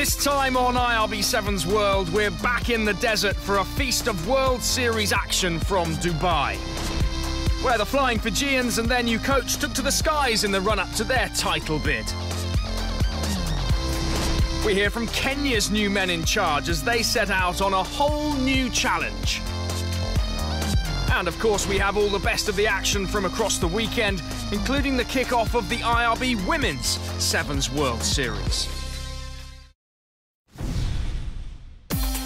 This time on IRB7's World, we're back in the desert for a feast of World Series action from Dubai, where the Flying Fijians and their new coach took to the skies in the run-up to their title bid. We hear from Kenya's new men in charge as they set out on a whole new challenge. And of course, we have all the best of the action from across the weekend, including the kick-off of the IRB Women's Sevens World Series.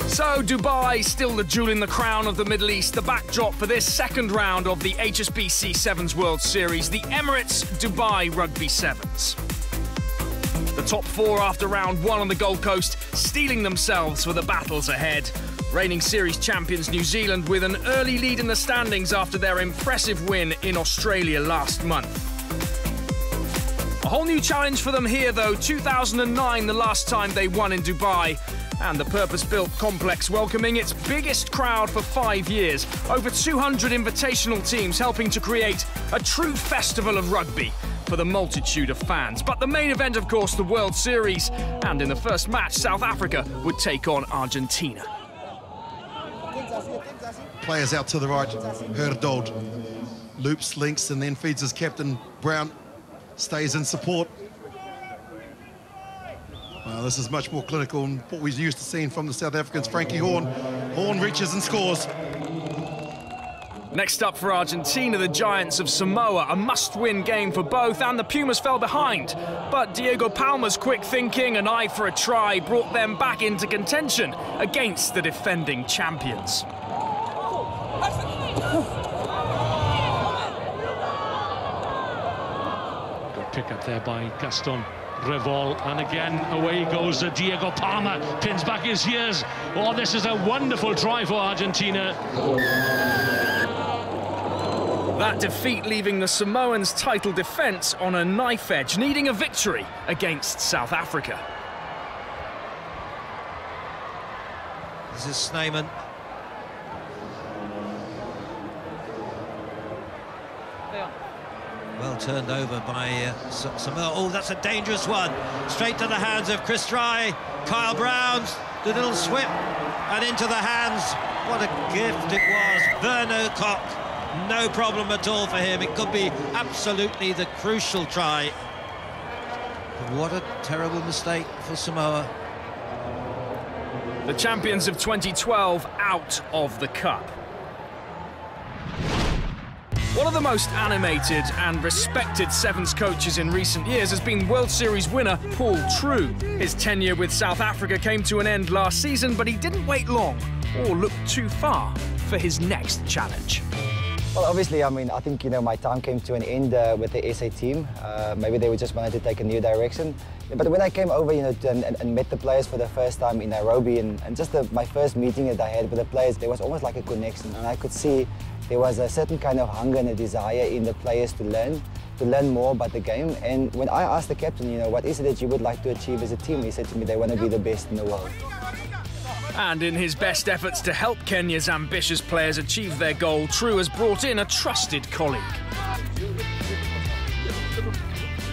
So Dubai, still the jewel in the crown of the Middle East, the backdrop for this second round of the HSBC Sevens World Series, the Emirates Dubai Rugby Sevens. The top four after round one on the Gold Coast, steeling themselves for the battles ahead. Reigning series champions New Zealand with an early lead in the standings after their impressive win in Australia last month. A whole new challenge for them here though, 2009 the last time they won in Dubai. And the purpose-built complex welcoming its biggest crowd for 5 years. Over 200 invitational teams helping to create a true festival of rugby for the multitude of fans. But the main event, of course, the World Series. And in the first match, South Africa would take on Argentina. Players out to the right, Herdold loops, links, and then feeds his captain. Brown stays in support. This is much more clinical than what we're used to seeing from the South Africans. Frankie Horn. Horn reaches and scores. Next up for Argentina, the Giants of Samoa. A must-win game for both, and the Pumas fell behind. But Diego Palma's quick thinking, an eye for a try, brought them back into contention against the defending champions. Good pick up there by Gaston Revol, and again away goes Diego Palma, pins back his ears. Oh, this is a wonderful try for Argentina. That defeat leaving the Samoans' title defence on a knife edge, needing a victory against South Africa. This is Snyman. Well turned over by Samoa. Oh, that's a dangerous one. Straight to the hands of Chris Try. Kyle Brown's the little swip and into the hands. What a gift it was. Verno Koch, no problem at all for him. It could be absolutely the crucial try. But what a terrible mistake for Samoa. The champions of 2012 out of the Cup. One of the most animated and respected Sevens coaches in recent years has been World Series winner Paul True. His tenure with South Africa came to an end last season, but he didn't wait long or look too far for his next challenge. Well, obviously, I think, my time came to an end with the SA team. Maybe they just wanted to take a new direction. But when I came over, and met the players for the first time in Nairobi, and just my first meeting that I had with the players, there was almost like a connection, and I could see there was a certain kind of hunger and a desire in the players to learn more about the game. And when I asked the captain, what is it that you would like to achieve as a team, he said to me, they want to be the best in the world. And in his best efforts to help Kenya's ambitious players achieve their goal, True has brought in a trusted colleague.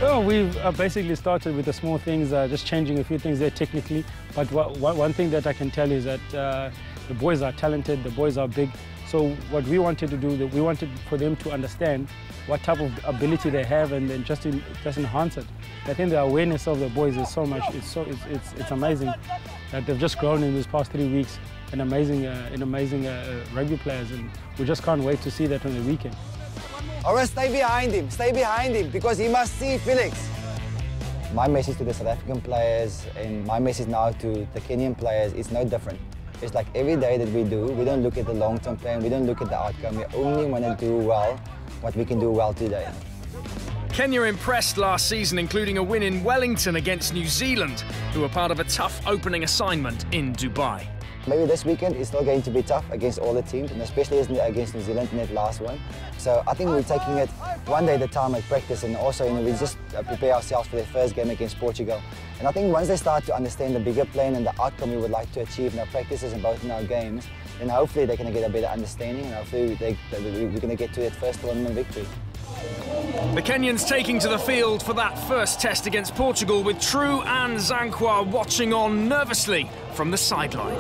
Well, we've basically started with the small things, just changing a few things there technically. But one thing that I can tell you is that the boys are talented, the boys are big. So what we wanted to do, we wanted for them to understand what type of ability they have, and then just enhance it. I think the awareness of the boys is so much, it's amazing that they've just grown in these past 3 weeks, and amazing rugby players, and we just can't wait to see that on the weekend. All right, stay behind him, because he must see Felix. My message to the South African players and my message now to the Kenyan players is no different. It's like every day that we don't look at the long-term plan, we don't look at the outcome, we only want to do well what we can do well today. Kenya impressed last season, including a win in Wellington against New Zealand, who were part of a tough opening assignment in Dubai. Maybe this weekend is still going to be tough against all the teams, and especially against New Zealand in that last one. So I think we're taking it one day at a time at practice, and also we just prepare ourselves for their first game against Portugal. And I think once they start to understand the bigger plan and the outcome we would like to achieve in our practices and both in our games, then hopefully they're going to get a better understanding, and hopefully we're going to get to that first tournament victory. The Kenyans taking to the field for that first test against Portugal, with True and Zankwa watching on nervously from the sideline.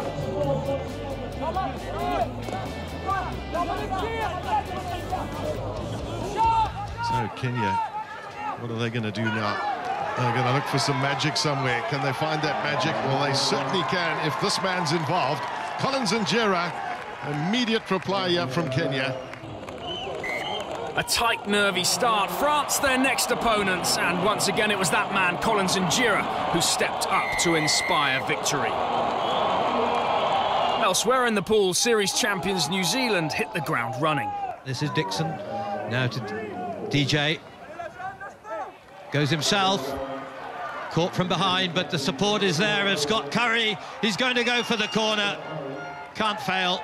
So Kenya, what are they going to do now? They're going to look for some magic somewhere. Can they find that magic? Well, they certainly can if this man's involved. Collins Injera, immediate reply here from Kenya. A tight, nervy start. France, their next opponents. And once again, it was that man, Collins Injera, who stepped up to inspire victory. Elsewhere in the pool, series champions New Zealand hit the ground running. This is Dixon. Now to DJ. Goes himself. Caught from behind, but the support is there of Scott Curry. He's going to go for the corner. Can't fail.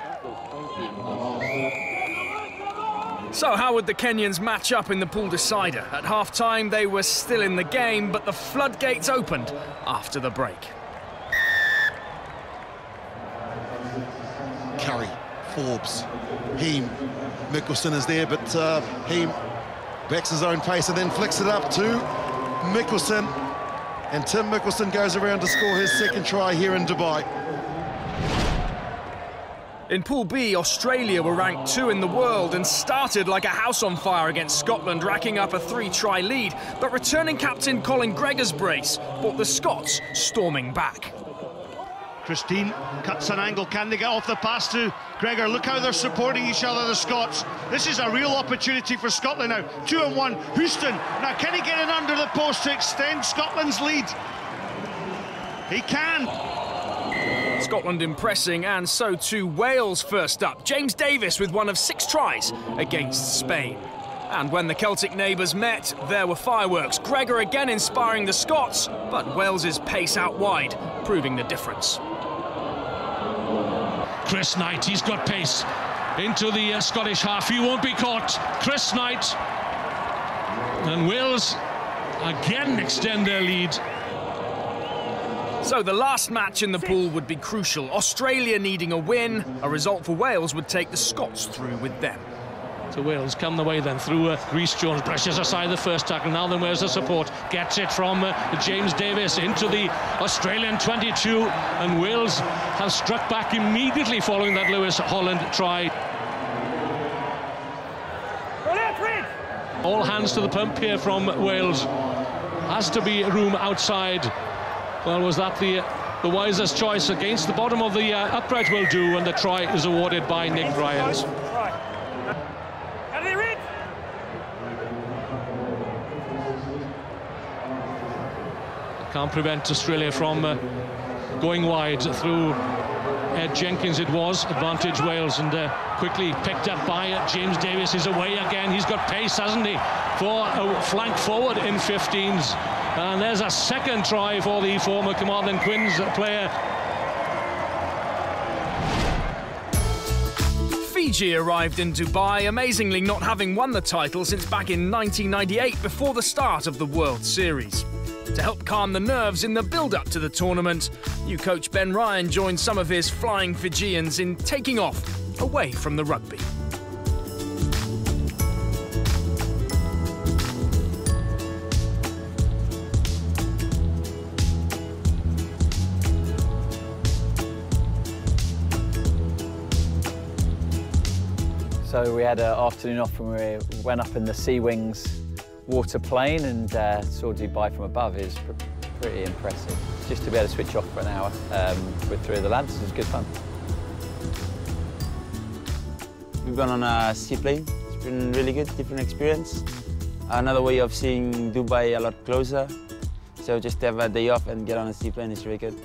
So how would the Kenyans match up in the pool decider? At half-time, they were still in the game, but the floodgates opened after the break. Curry, Forbes, Heem, Mikkelsen is there, but Heem backs his own pace and then flicks it up to Mikkelsen. And Tim Mikkelsen goes around to score his second try here in Dubai. In Pool B, Australia were ranked 2 in the world and started like a house on fire against Scotland, racking up a 3-try lead. But returning captain Colin Gregor's brace brought the Scots storming back. Christine cuts an angle. Can they get off the pass to Gregor? Look how they're supporting each other, the Scots. This is a real opportunity for Scotland now. 2-1. Houston. Now, can he get it under the post to extend Scotland's lead? He can. Scotland impressing, and so too Wales first up. James Davis with one of 6 tries against Spain. And when the Celtic neighbours met, there were fireworks. Gregor again inspiring the Scots, but Wales's pace out wide, proving the difference. Chris Knight, he's got pace into the Scottish half. He won't be caught. Chris Knight. And Wales again extend their lead. So the last match in the pool would be crucial. Australia needing a win. A result for Wales would take the Scots through with them. So Wales come the way then through Rhys Jones, brushes aside the first tackle. Now then where's the support? Gets it from James Davis into the Australian 22. And Wales have struck back immediately following that Lewis Holland try. All hands to the pump here from Wales. Has to be room outside. Well, was that the wisest choice? Against the bottom of the upright will do, and the try is awarded by Nick Bryant. Can't prevent Australia from going wide through Ed Jenkins. It was advantage Wales, and quickly picked up by James Davis. Is away again. He's got pace, hasn't he, for a flank forward in 15s. And there's a second try for the former Carmarthen Quins player. Fiji arrived in Dubai, amazingly not having won the title since back in 1998, before the start of the World Series. To help calm the nerves in the build-up to the tournament, new coach Ben Ryan joined some of his flying Fijians in taking off away from the rugby. So we had an afternoon off and we went up in the Sea Wings water plane and saw Dubai from above. It was pretty impressive. Just to be able to switch off for an hour with 3 of the lads was good fun. We've gone on a seaplane. It's been really good, different experience. Another way of seeing Dubai a lot closer. So just to have a day off and get on a seaplane is really good.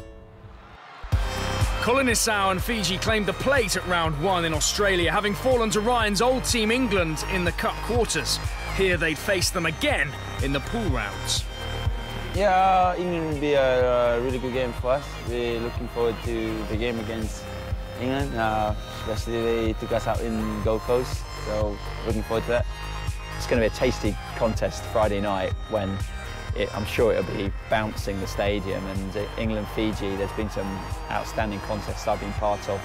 Colin-Nassau and Fiji claimed the plate at round 1 in Australia, having fallen to Ryan's old team England in the Cup quarters. Here they'd face them again in the pool rounds. Yeah, England will be a really good game for us. We're looking forward to the game against England, especially they took us out in Gold Coast, so looking forward to that. It's going to be a tasty contest Friday night when I'm sure it'll be bouncing the stadium, and England-Fiji, there's been some outstanding contests I've been part of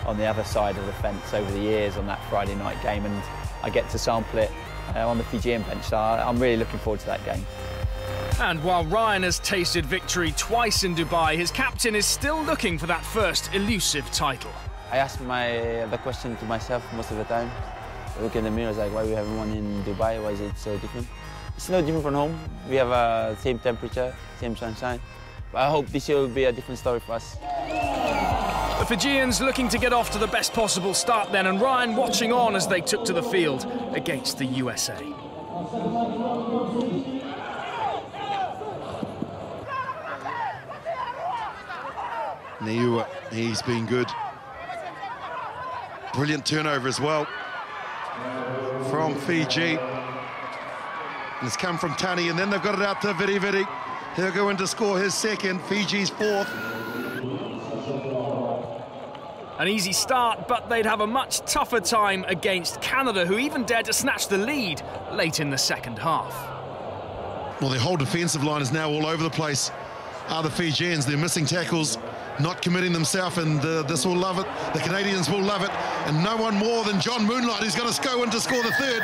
on the other side of the fence over the years on that Friday night game, and I get to sample it on the Fijian bench, so I'm really looking forward to that game. And while Ryan has tasted victory twice in Dubai, his captain is still looking for that first elusive title. I ask the question to myself most of the time. I look in the mirror, like, why we haven't won in Dubai? Why is it so different? It's no different from home. We have same temperature, same sunshine. But I hope this year will be a different story for us. The Fijians looking to get off to the best possible start then, and Ryan watching on as they took to the field against the USA. Niua, he's been good. Brilliant turnover as well from Fiji. And it's come from Tani, and then they've got it out to Vidi Vidi. He'll go in to score his second, Fiji's fourth. An easy start, but they'd have a much tougher time against Canada, who even dared to snatch the lead late in the second half. Well, their whole defensive line is now all over the place. Are the Fijians? They're missing tackles, not committing themselves, and this will love it. The Canadians will love it, and no one more than John Moonlight who's going to go in to score the third.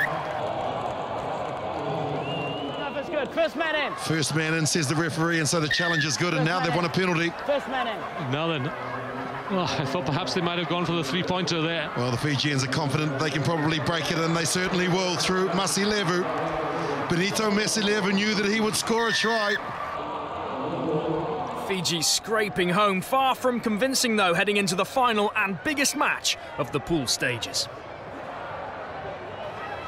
That's good. First man in. First man in, says the referee, and so the challenge is good, and now they've won a penalty. First man in. Now then, well, I thought perhaps they might have gone for the three-pointer there. Well, the Fijians are confident they can probably break it, and they certainly will through Masilevu. Benito Masilevu knew that he would score a try. Fiji scraping home, far from convincing though, heading into the final and biggest match of the pool stages.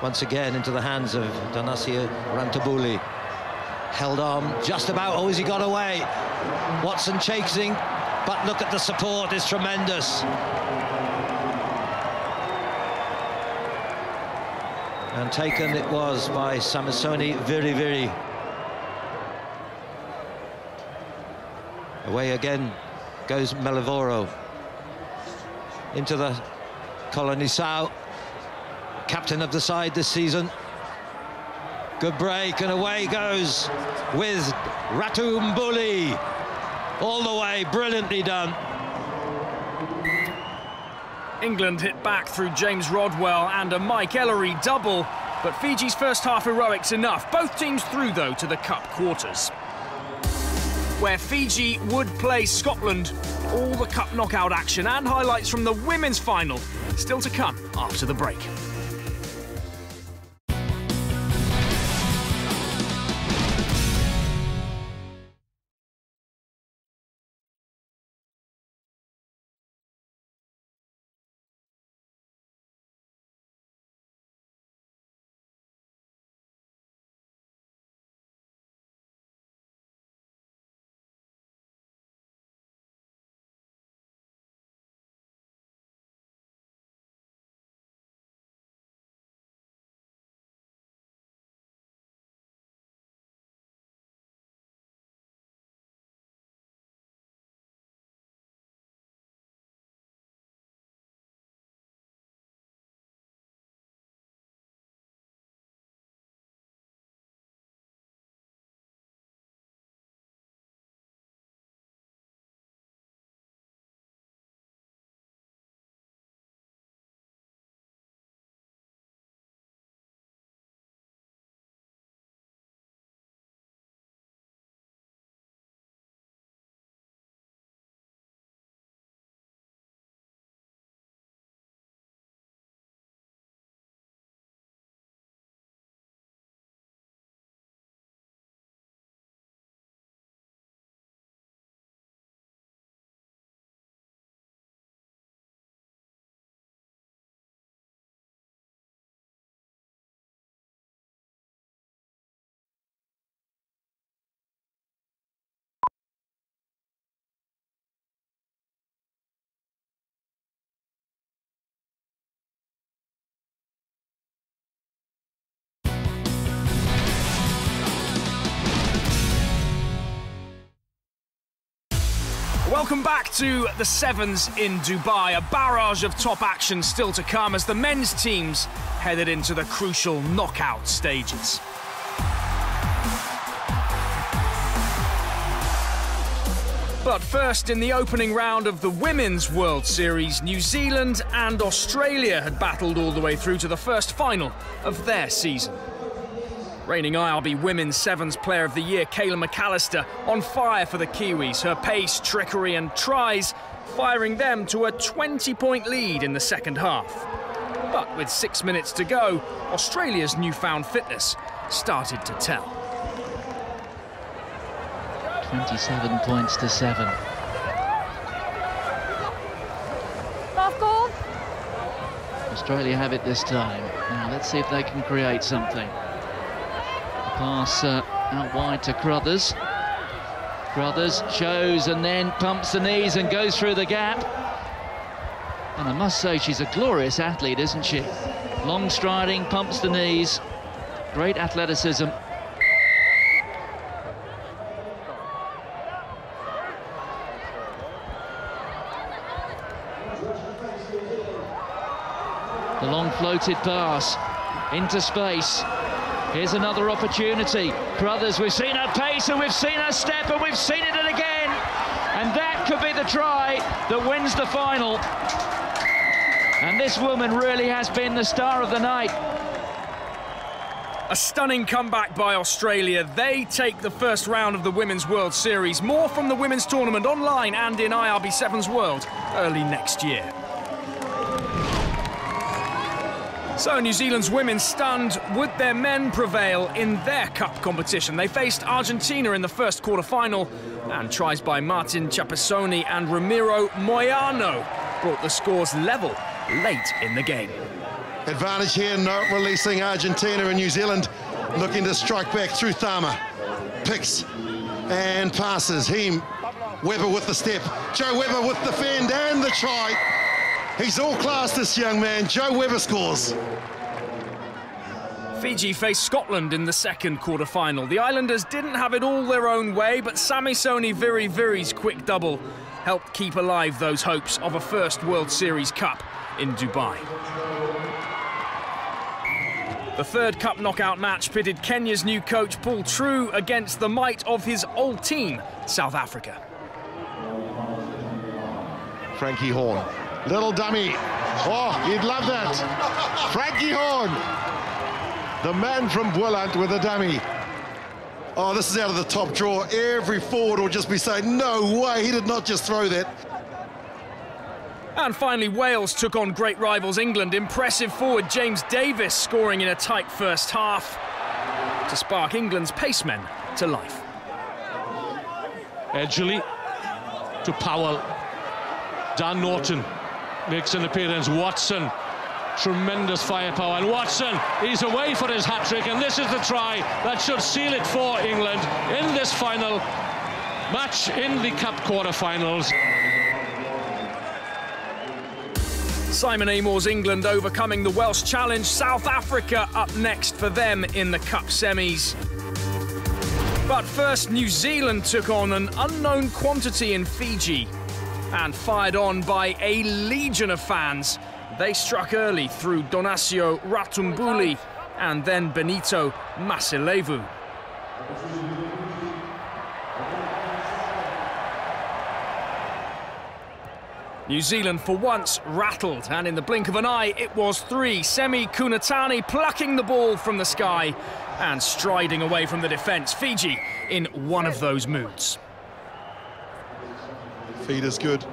Once again into the hands of Donasio Rantabuli. Held on just about, oh, has he got away? Watson chasing, but look at the support, is tremendous. And taken it was by Samisoni Viri Viri. Away again goes Melivoro. Into the Colonisao, captain of the side this season. Good break, and away goes with Ratumbuli. All the way, brilliantly done. England hit back through James Rodwell and a Mike Ellery double, but Fiji's first half heroics enough. Both teams through, though, to the Cup quarters, where Fiji would play Scotland. All the Cup knockout action and highlights from the women's final still to come after the break. Welcome back to the Sevens in Dubai. A barrage of top action still to come as the men's teams headed into the crucial knockout stages. But first, in the opening round of the Women's World Series, New Zealand and Australia had battled all the way through to the first final of their season. Reigning IRB Women's Sevens Player of the Year, Kayla McAllister, on fire for the Kiwis. Her pace, trickery and tries firing them to a 20-point lead in the second half. But with 6 minutes to go, Australia's newfound fitness started to tell. 27 points to 7. Half goal. Australia have it this time. Now let's see if they can create something. Pass out wide to Crothers. Crothers shows and then pumps the knees and goes through the gap. And I must say, she's a glorious athlete, isn't she? Long striding, pumps the knees, great athleticism. The long floated pass into space. Here's another opportunity. Crothers, we've seen her pace and we've seen her step and we've seen it again. And that could be the try that wins the final. And this woman really has been the star of the night. A stunning comeback by Australia. They take the first round of the Women's World Series. More from the women's tournament online and in IRB Sevens World early next year. So New Zealand's women stunned. Would their men prevail in their cup competition? They faced Argentina in the first quarter-final, and tries by Martin Chapisoni and Ramiro Moyano brought the scores level late in the game. Advantage here, not releasing Argentina, and New Zealand looking to strike back through Thama. Picks and passes. Heem, Webber with the step. Joe Webber with the fend and the try. He's all class, this young man. Joe Webber scores. Fiji faced Scotland in the second quarter-final. The Islanders didn't have it all their own way, but Samisoni Viri's quick double helped keep alive those hopes of a first World Series Cup in Dubai. The third Cup knockout match pitted Kenya's new coach Paul True against the might of his old team, South Africa. Frankie Horn. Little dummy. Oh, he'd love that. Frankie Horn. The man from Boland with a dummy. Oh, this is out of the top drawer. Every forward will just be saying, no way, he did not just throw that. And finally, Wales took on great rivals England. Impressive forward James Davis scoring in a tight first half to spark England's pacemen to life. Edgley to Powell. Dan Norton makes an appearance. Watson, tremendous firepower, and Watson, he's away for his hat-trick, and this is the try that should seal it for England in this final match in the Cup quarter-finals. Simon Amor's England overcoming the Welsh challenge. South Africa up next for them in the Cup semis. But first, New Zealand took on an unknown quantity in Fiji. And fired on by a legion of fans, they struck early through Donacio Ratumbuli and then Benito Masilevu. New Zealand for once rattled, and in the blink of an eye it was three. Semi Kunatani plucking the ball from the sky and striding away from the defence. Fiji in one of those moods. Feed is good.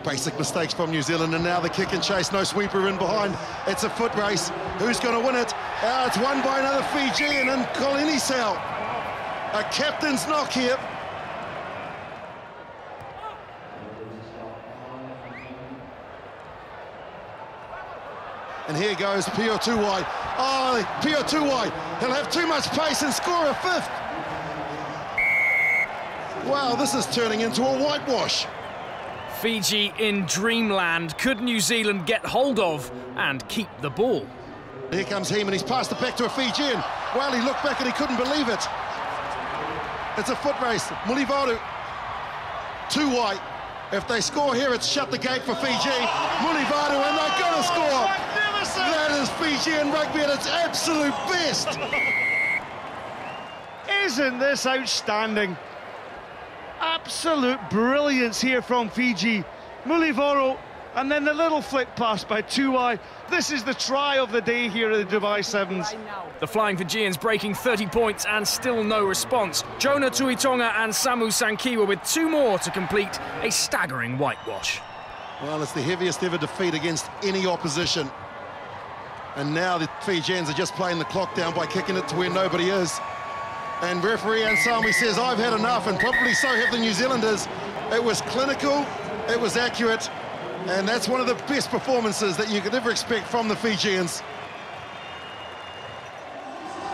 Basic mistakes from New Zealand, and now the kick and chase. No sweeper in behind. It's a foot race. Who's going to win it? It's won by another Fijian and Kolinisau. A captain's knock here. And here goes Pio Tuwai. Oh, Pio Tuwai. He'll have too much pace and score a fifth. Wow, this is turning into a whitewash. Fiji in dreamland. Could New Zealand get hold of and keep the ball? Here comes Heem, and he's passed it back to a Fijian. Well, he looked back and he couldn't believe it. It's a foot race. Mulivaru, Tuwai. If they score here, it's shut the gate for Fiji. Mulivaru, and they're going to score. That is Fijian rugby at its absolute best. Isn't this outstanding? Absolute brilliance here from Fiji. Mulivoro, and then the little flick pass by Tuai. This is the try of the day here at the Dubai Sevens. The Flying Fijians breaking 30 points and still no response. Jonah Tuitonga and Samu Sankiwa with 2 more to complete a staggering whitewash. Well, it's the heaviest ever defeat against any opposition. And now the Fijians are just playing the clock down by kicking it to where nobody is. And referee Ansami says, I've had enough, and probably so have the New Zealanders. It was clinical, it was accurate, and that's one of the best performances that you could ever expect from the Fijians.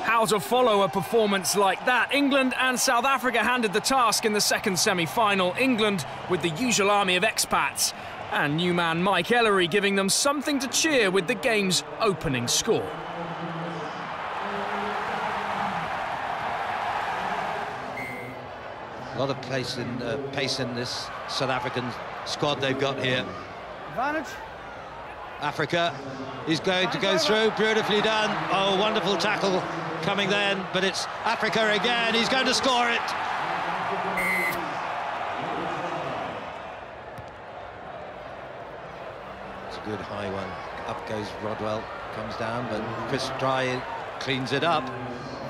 How to follow a performance like that? England and South Africa handed the task in the second semi-final. England with the usual army of expats, and new man Mike Ellery giving them something to cheer with the game's opening score. A lot of pace in this South African squad they've got here. Advantage. Africa is going to go through, beautifully done. Oh, wonderful tackle coming then, but it's Africa again. He's going to score it. It's a good high one. Up goes Rodwell, comes down, but Chris Dry cleans it up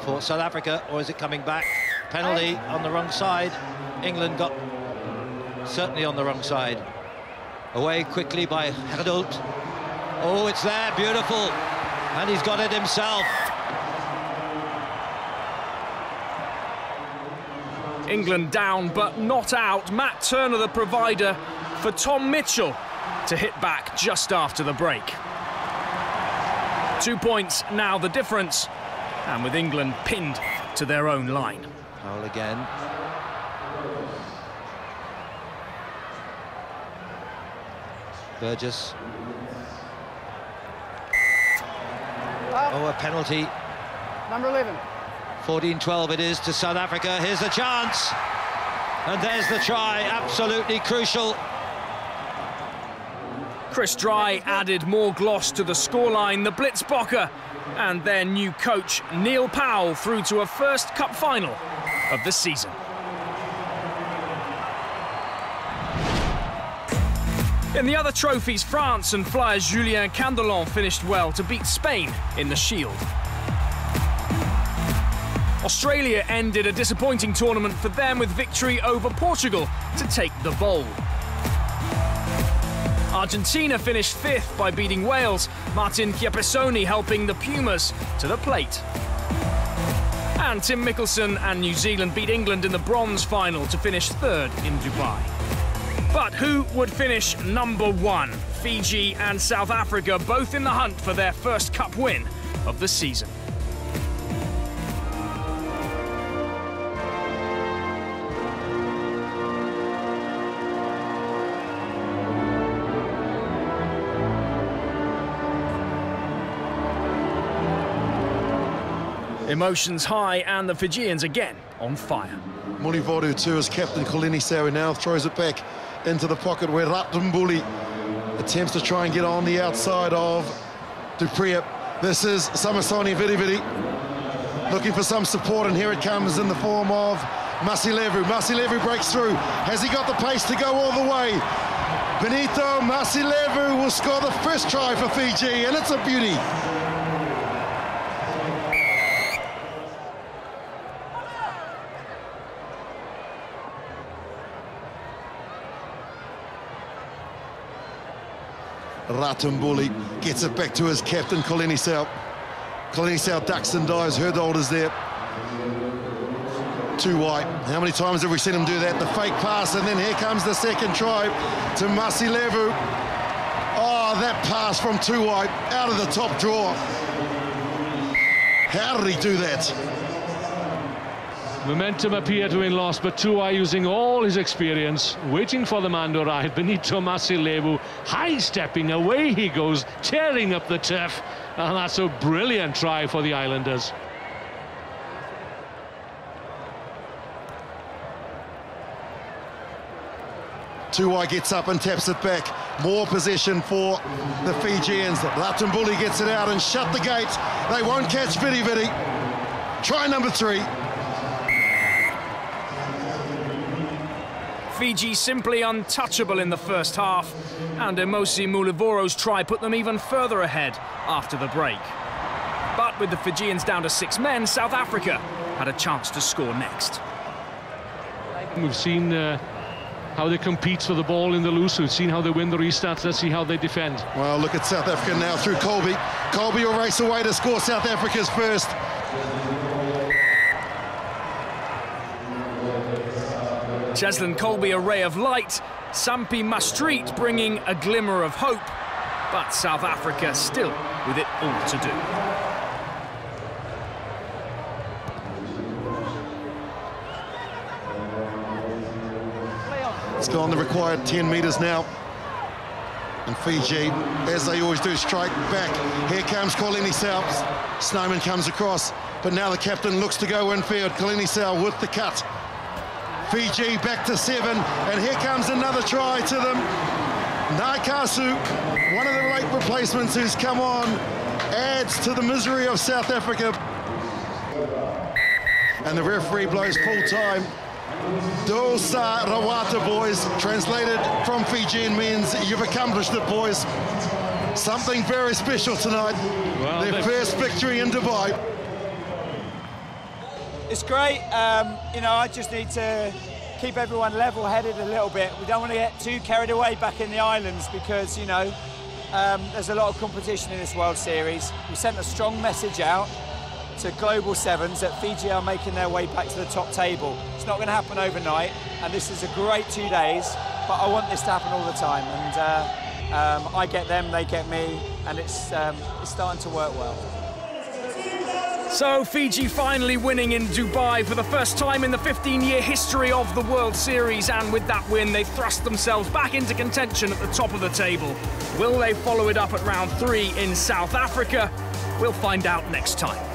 for South Africa. Or is it coming back? Penalty on the wrong side. England got certainly on the wrong side. Away quickly by Herdolt. Oh, it's there, beautiful. And he's got it himself. England down, but not out. Matt Turner, the provider for Tom Mitchell to hit back just after the break. 2 points now the difference, and with England pinned to their own line. Foul again. Burgess. Oh, a penalty. Number 11. 14-12 it is to South Africa. Here's the chance. And there's the try, absolutely crucial. Chris Dry added more gloss to the scoreline. The Blitzbokker and their new coach, Neil Powell, through to a first cup final of the season. In the other trophies, France and flyer Julien Candelon finished well to beat Spain in the Shield. Australia ended a disappointing tournament for them with victory over Portugal to take the bowl. Argentina finished 5th by beating Wales, Martin Chiappessoni helping the Pumas to the plate. And Tim Mickelson and New Zealand beat England in the bronze final to finish 3rd in Dubai. But who would finish number 1? Fiji and South Africa both in the hunt for their first cup win of the season. Emotions high, and the Fijians again on fire. Mulivoru to his captain, Kolini Sawi, now throws it back into the pocket where Ratambuli attempts to try and get on the outside of Dupree. This is Samasoni Viriviri looking for some support, and here it comes in the form of Masilevu. Masilevu breaks through. Has he got the pace to go all the way? Benito Masilevu will score the first try for Fiji, and it's a beauty. Ratambuli gets it back to his captain, Kolini Sau. Kolini Sau ducks and dives. Herdold is there. Too wide. How many times have we seen him do that? The fake pass, and then here comes the second try to Masilevu. Oh, that pass from Tuai out of the top drawer. How did he do that? Momentum appeared to be lost, but Tuai using all his experience, waiting for the man to ride. Benito Masilevu high-stepping, away he goes, tearing up the turf, and that's a brilliant try for the Islanders. Tuai gets up and taps it back. More possession for the Fijians. Ratambuli gets it out and shut the gate. They won't catch Vidi Vidi. Try number 3. Fiji simply untouchable in the first half, and Emosi Mulivoro's try put them even further ahead after the break. But with the Fijians down to 6 men, South Africa had a chance to score next. We've seen how they compete for the ball in the loose. We've seen how they win the restarts. Let's see how they defend. Well, look at South Africa now through Colby. Colby will race away to score South Africa's first. Cheslin Colby, a ray of light. Sampi Maastricht bringing a glimmer of hope. But South Africa still with it all to do. It's gone the required 10 metres now. And Fiji, as they always do, strike back. Here comes Kolini Sau. Snowman comes across, but now the captain looks to go infield. Kolini Sau with the cut. Fiji back to 7, and here comes another try to them. Naikasu, one of the late replacements who's come on, adds to the misery of South Africa. And the referee blows full time. Dosa Rawata, boys. Translated from Fijian means you've accomplished it, boys. Something very special tonight. Well, their first victory in Dubai. It's great. You know, I just need to keep everyone level-headed a little bit. We don't want to get too carried away back in the islands because, you know, there's a lot of competition in this World Series. We sent a strong message out to Global Sevens that Fiji are making their way back to the top table. It's not going to happen overnight, and this is a great 2 days, but I want this to happen all the time. And I get them, they get me, and it's starting to work well. So Fiji finally winning in Dubai for the first time in the 15-year history of the World Series, and with that win they thrust themselves back into contention at the top of the table. Will they follow it up at round 3 in South Africa? We'll find out next time.